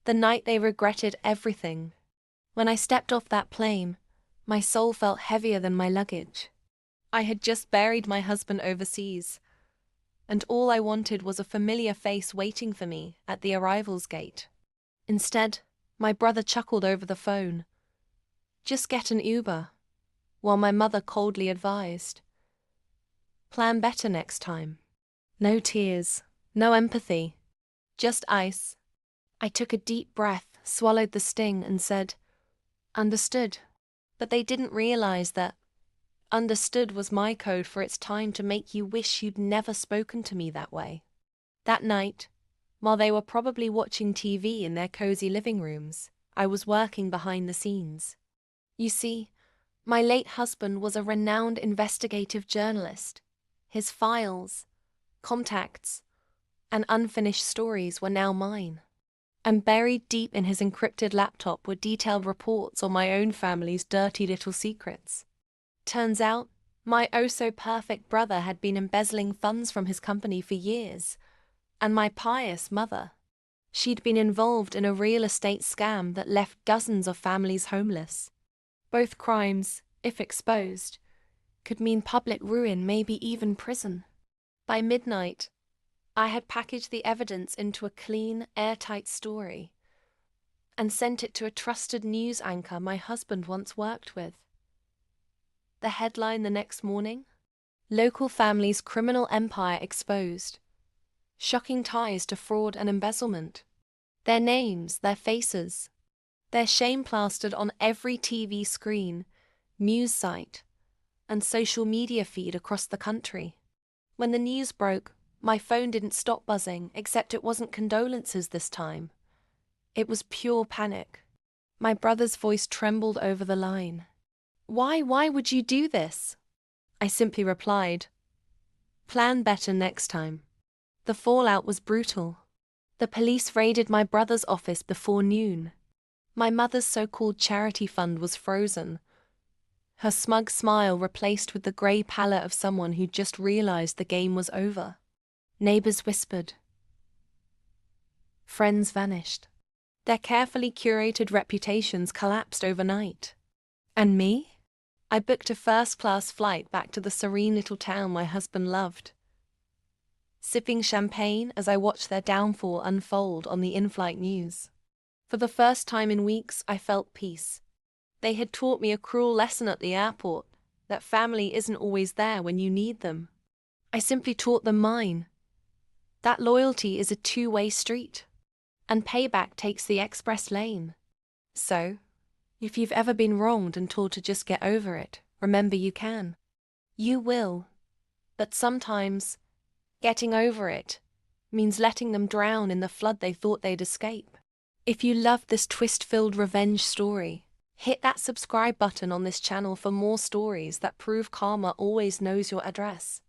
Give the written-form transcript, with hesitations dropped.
The night they regretted everything. When I stepped off that plane, my soul felt heavier than my luggage. I had just buried my husband overseas, and all I wanted was a familiar face waiting for me at the arrivals gate. Instead, my brother chuckled over the phone. Just get an Uber, while my mother coldly advised, plan better next time. No tears, no empathy, just ice. I took a deep breath, swallowed the sting, and said, understood. But they didn't realize that understood was my code for it's time to make you wish you'd never spoken to me that way. That night, while they were probably watching TV in their cozy living rooms, I was working behind the scenes. You see, my late husband was a renowned investigative journalist. His files, contacts, and unfinished stories were now mine. And buried deep in his encrypted laptop were detailed reports on my own family's dirty little secrets. Turns out, my oh-so-perfect brother had been embezzling funds from his company for years, and my pious mother, she'd been involved in a real estate scam that left dozens of families homeless. Both crimes, if exposed, could mean public ruin, maybe even prison. By midnight, I had packaged the evidence into a clean, airtight story and sent it to a trusted news anchor my husband once worked with. The headline the next morning? Local family's criminal empire exposed. Shocking ties to fraud and embezzlement. Their names, their faces, their shame plastered on every TV screen, news site, and social media feed across the country. When the news broke, my phone didn't stop buzzing, except it wasn't condolences this time. It was pure panic. My brother's voice trembled over the line. Why would you do this? I simply replied, plan better next time. The fallout was brutal. The police raided my brother's office before noon. My mother's so-called charity fund was frozen, her smug smile replaced with the grey pallor of someone who just realized the game was over. Neighbors whispered. Friends vanished. Their carefully curated reputations collapsed overnight. And me? I booked a first-class flight back to the serene little town my husband loved, sipping champagne as I watched their downfall unfold on the in-flight news. For the first time in weeks, I felt peace. They had taught me a cruel lesson at the airport, that family isn't always there when you need them. I simply taught them mine. That loyalty is a two-way street, and payback takes the express lane. So, if you've ever been wronged and told to just get over it, remember you can. You will. But sometimes, getting over it means letting them drown in the flood they thought they'd escape. If you love this twist-filled revenge story, hit that subscribe button on this channel for more stories that prove karma always knows your address.